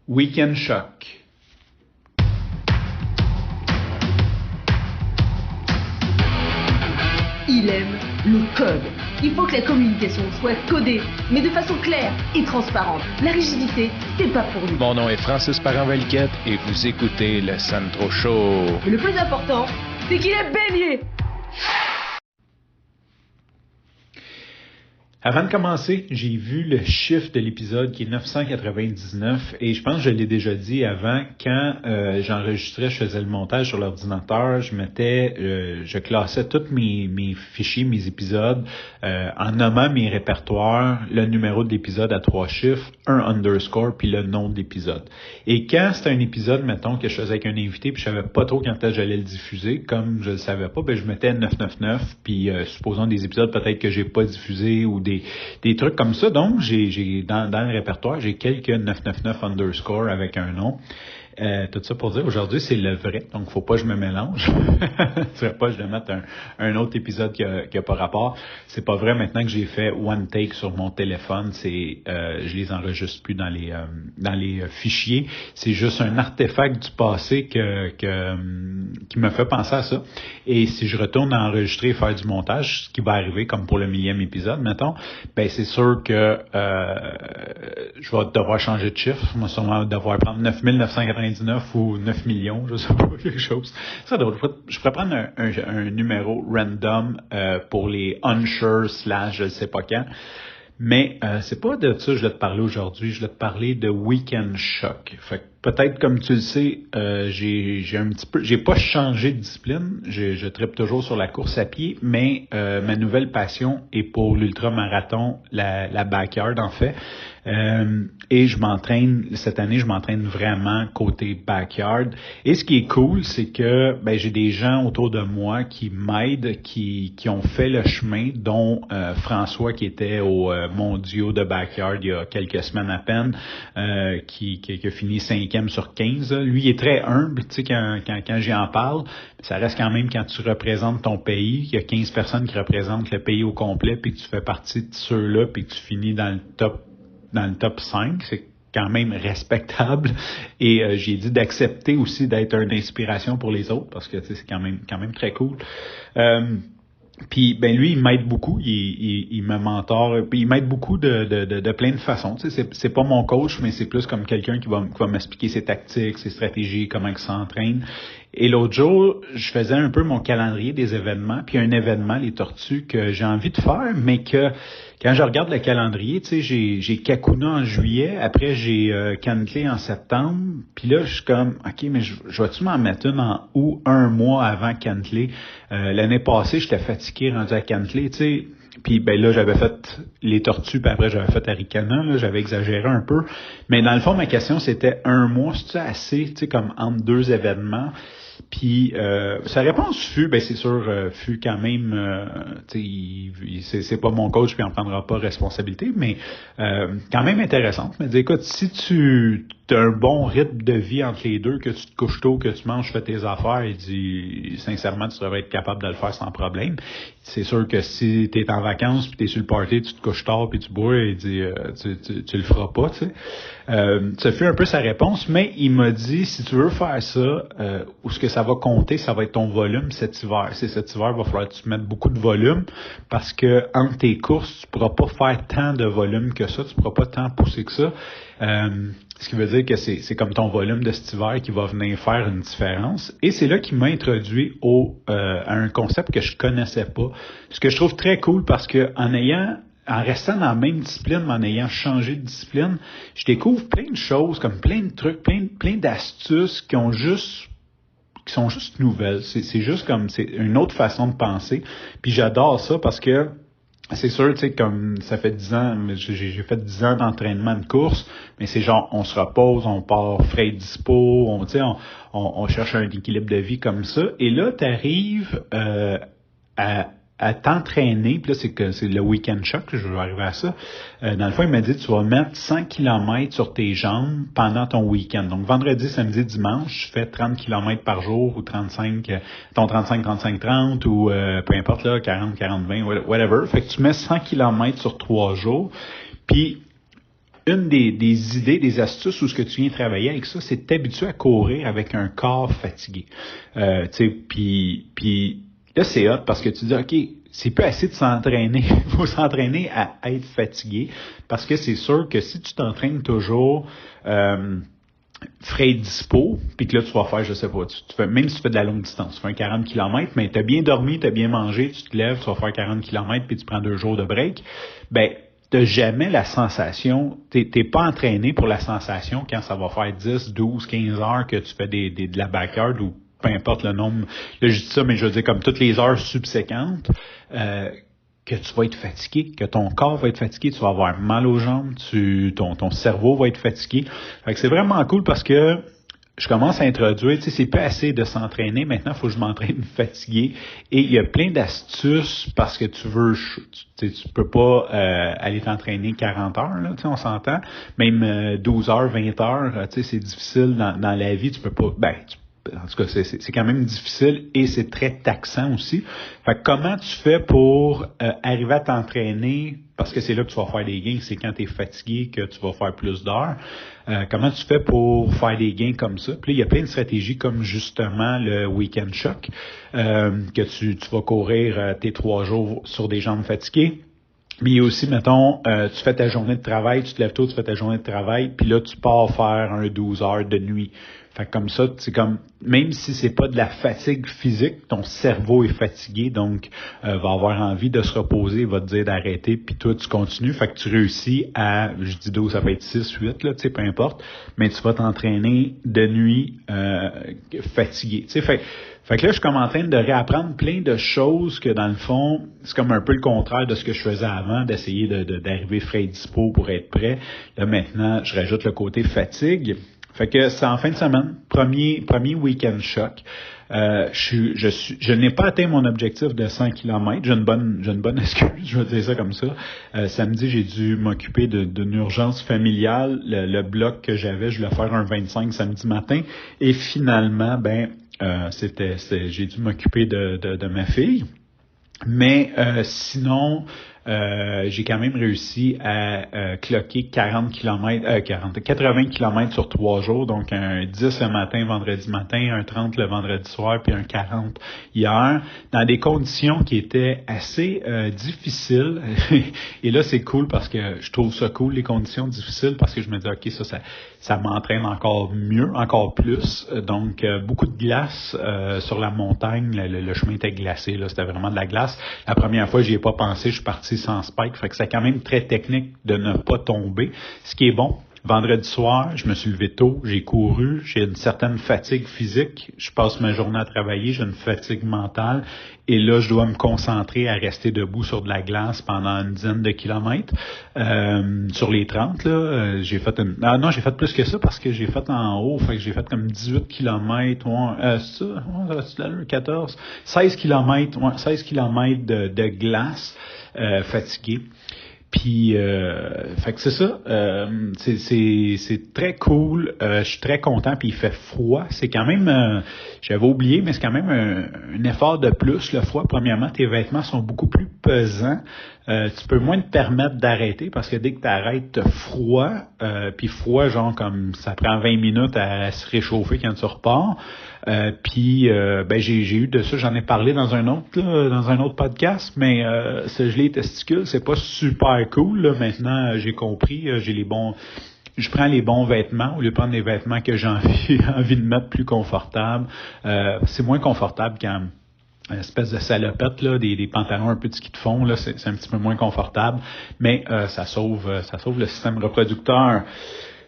Weekend Shock. Il aime le code. Il faut que la communication soit codée, mais de façon claire et transparente. La rigidité, c'est pas pour lui. Mon nom est Francis Parent-Valquette et vous écoutez le Sandro Show. Mais le plus important, c'est qu'il est bélier. Avant de commencer, j'ai vu le chiffre de l'épisode qui est 999 et je pense que je l'ai déjà dit avant, quand j'enregistrais, je faisais le montage sur l'ordinateur, je classais tous mes fichiers, mes épisodes en nommant mes répertoires, le numéro de l'épisode à 3 chiffres, un underscore puis le nom de l'épisode. Et quand c'était un épisode, mettons, que je faisais avec un invité puis je savais pas trop quand j'allais le diffuser, comme je le savais pas, je mettais 999 puis supposons des épisodes peut-être que j'ai pas diffusé ou des trucs comme ça. Donc, j'ai dans le répertoire, j'ai quelques 999 underscore avec un nom. Tout ça pour dire, aujourd'hui, c'est le vrai, donc faut pas que je me mélange. Tu veux pas que je vais mettre un autre épisode qui a pas rapport. C'est pas vrai, maintenant que j'ai fait one take sur mon téléphone, je les enregistre plus dans les fichiers. C'est juste un artefact du passé qui me fait penser à ça. Et si je retourne à enregistrer et faire du montage, ce qui va arriver comme pour le 1000e épisode, mettons, c'est sûr que je vais devoir changer de chiffre. Je vais sûrement devoir prendre 9999 ou 9 millions, je sais pas, quelque chose. Ça, je pourrais prendre un numéro random pour les unsure / je ne sais pas quand. Mais c'est pas de ça que je vais te parler aujourd'hui. Je vais te parler de Weekend Shock. Fait que peut-être comme tu le sais, j'ai pas changé de discipline. Je trippe toujours sur la course à pied, mais ma nouvelle passion est pour l'ultramarathon, la backyard en fait. Et cette année, je m'entraîne vraiment côté backyard. Et ce qui est cool, c'est que j'ai des gens autour de moi qui m'aident, qui ont fait le chemin, dont François qui était au mondiaux de backyard il y a quelques semaines à peine, qui a fini 5e sur 15. Lui, il est très humble, tu sais, quand j'y en parle. Ça reste quand même quand tu représentes ton pays, il y a 15 personnes qui représentent le pays au complet, puis que tu fais partie de ceux-là, puis que tu finis dans le top 5, c'est quand même respectable. Et j'ai dit d'accepter aussi d'être une inspiration pour les autres, parce que c'est quand même très cool. Puis lui, il m'aide beaucoup, il me mentor, puis il m'aide beaucoup de plein de façons. Tu sais, c'est pas mon coach, mais c'est plus comme quelqu'un qui va m'expliquer ses tactiques, ses stratégies, comment il s'entraîne. Et l'autre jour, je faisais un peu mon calendrier des événements, puis un événement, les Tortues, que j'ai envie de faire, mais que quand je regarde le calendrier, tu sais, j'ai Kakuna en juillet, après j'ai Cantley en septembre, puis là, je suis comme, OK, mais je vais-tu m'en mettre une en août, un mois avant Cantley? L'année passée, j'étais fatigué rendu à Cantley, tu sais, puis là, j'avais fait les Tortues, puis après, j'avais fait Arikana, là, j'avais exagéré un peu. Mais dans le fond, ma question, c'était un mois, c'est-tu assez, tu sais, comme entre deux événements? Puis sa réponse fut, c'est sûr, fut quand même, c'est pas mon coach puis il en prendra pas responsabilité, mais quand même intéressante. Il m'a dit, écoute, si tu as un bon rythme de vie entre les deux, que tu te couches tôt, que tu manges, fais tes affaires, il dit, sincèrement, tu devrais être capable de le faire sans problème. C'est sûr que si tu es en vacances puis tu es sur le party, tu te couches tard puis tu bois, il dit, tu le feras pas, tu sais. Ça fut un peu sa réponse, mais il m'a dit, si tu veux faire ça, où ce que ça va compter, ça va être ton volume cet hiver. Cet hiver, il va falloir que tu mettes beaucoup de volume parce que entre tes courses, tu pourras pas faire tant de volume que ça, tu pourras pas tant pousser que ça. Ce qui veut dire que c'est comme ton volume de cet hiver qui va venir faire une différence. Et c'est là qu'il m'a introduit à un concept que je connaissais pas. Ce que je trouve très cool parce que en restant dans la même discipline, mais en ayant changé de discipline, je découvre plein de choses, comme plein de trucs, plein d'astuces qui sont juste nouvelles. C'est juste comme, c'est une autre façon de penser. Puis j'adore ça parce que c'est sûr, tu sais, comme ça fait 10 ans, j'ai fait 10 ans d'entraînement de course, mais c'est genre, on se repose, on part frais dispo, on cherche un équilibre de vie comme ça. Et là, t'arrives à t'entraîner, puis là, c'est le Weekend Shock, je vais arriver à ça. Dans le fond, il m'a dit, tu vas mettre 100 km sur tes jambes pendant ton week-end. Donc, vendredi, samedi, dimanche, tu fais 30 km par jour ou 35, 30 ou peu importe, là, 40, 20, whatever. Fait que tu mets 100 km sur 3 jours, puis une des idées, des astuces où ce que tu viens travailler avec ça, c'est de t'habituer à courir avec un corps fatigué. Tu sais, puis là, c'est hot parce que tu dis, OK, c'est pas assez de s'entraîner. Il faut s'entraîner à être fatigué parce que c'est sûr que si tu t'entraînes toujours frais dispo, puis que là, tu vas faire, je sais pas, tu fais, même si tu fais de la longue distance, tu fais un 40 km, mais tu as bien dormi, tu as bien mangé, tu te lèves, tu vas faire 40 km, puis tu prends 2 jours de break, ben, t'as jamais la sensation, t'es pas entraîné pour la sensation quand ça va faire 10, 12, 15 heures que tu fais de la backyard ou peu importe le nombre, là je dis ça, mais je veux dire comme toutes les heures subséquentes, que tu vas être fatigué, que ton corps va être fatigué, tu vas avoir mal aux jambes, ton cerveau va être fatigué. Fait que c'est vraiment cool parce que je commence à introduire, tu sais, c'est pas assez de s'entraîner, maintenant il faut que je m'entraîne fatigué. Et il y a plein d'astuces parce que tu peux pas aller t'entraîner 40 heures, là, tu sais, on s'entend. Même 12 heures, 20 heures, tu sais, c'est difficile dans la vie, tu peux pas, en tout cas, c'est quand même difficile et c'est très taxant aussi. Fait que comment tu fais pour arriver à t'entraîner, parce que c'est là que tu vas faire des gains, c'est quand tu es fatigué que tu vas faire plus d'heures. Comment tu fais pour faire des gains comme ça? Puis là, il y a plein de stratégies comme justement le week-end shock, que tu vas courir tes 3 jours sur des jambes fatiguées. Mais il y a aussi, mettons, tu fais ta journée de travail, tu te lèves tôt, tu fais ta journée de travail, puis là, tu pars faire un 12 heures de nuit. Fait que comme ça, c'est comme, même si c'est pas de la fatigue physique, ton cerveau est fatigué, donc va avoir envie de se reposer, va te dire d'arrêter, puis toi, tu continues. Fait que tu réussis à, je dis 12, ça peut être 6, 8, là, tu sais, peu importe, mais tu vas t'entraîner de nuit fatigué. Tu sais, fait que là, je suis comme en train de réapprendre plein de choses que, dans le fond, c'est comme un peu le contraire de ce que je faisais avant, d'essayer d'arriver frais et dispo pour être prêt. Là, maintenant, je rajoute le côté fatigue. Fait que c'est en fin de semaine, premier week-end choc. Je n'ai pas atteint mon objectif de 100 km. J'ai une bonne excuse, je vais dire ça comme ça. Samedi, j'ai dû m'occuper d'une urgence familiale. Le bloc que j'avais, je voulais faire un 25 samedi matin. Et finalement, j'ai dû m'occuper de ma fille. Mais sinon, j'ai quand même réussi à cloquer 80 km sur 3 jours, donc un 10 le matin, vendredi matin, un 30 le vendredi soir, puis un 40 hier, dans des conditions qui étaient assez difficiles. Et là, c'est cool parce que je trouve ça cool, les conditions difficiles, parce que je me dis, OK, ça m'entraîne encore mieux, encore plus. Donc, beaucoup de glace sur la montagne. Le chemin était glacé, là, c'était vraiment de la glace. La première fois, j'y ai pas pensé, je suis parti sans spike. Fait que c'est quand même très technique de ne pas tomber. Ce qui est bon. Vendredi soir, je me suis levé tôt, j'ai couru, j'ai une certaine fatigue physique, je passe ma journée à travailler, j'ai une fatigue mentale, et là, je dois me concentrer à rester debout sur de la glace pendant une dizaine de kilomètres. Sur les 30, là, j'ai fait j'ai fait plus que ça parce que j'ai fait en haut, fait que j'ai fait comme 18 kilomètres, 14, 16 kilomètres, 16 kilomètres de glace fatigué. Puis, fait que c'est ça. C'est très cool. Je suis très content. Puis il fait froid. C'est quand même, j'avais oublié, mais c'est quand même un effort de plus le froid. Premièrement, tes vêtements sont beaucoup plus pesants. Tu peux moins te permettre d'arrêter parce que dès que tu arrêtes, t'as froid. Puis froid, genre comme ça prend 20 minutes à se réchauffer quand tu repars. J'ai eu de ça, j'en ai parlé dans un autre podcast, mais se geler les testicules, c'est pas super cool. Là. Maintenant, j'ai compris, je prends les bons vêtements au lieu de prendre les vêtements que j'ai envie de mettre plus confortables. C'est moins confortable quand une espèce de salopette, là, des pantalons un peu de ski de fond, là, c'est un petit peu moins confortable, mais ça sauve le système reproducteur.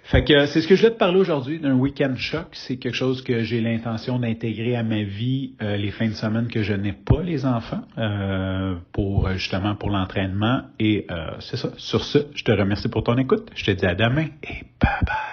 Fait que c'est ce que je voulais te parler aujourd'hui d'un week-end choc. C'est quelque chose que j'ai l'intention d'intégrer à ma vie les fins de semaine que je n'ai pas les enfants pour l'entraînement. Et c'est ça. Sur ce, je te remercie pour ton écoute. Je te dis à demain et bye bye.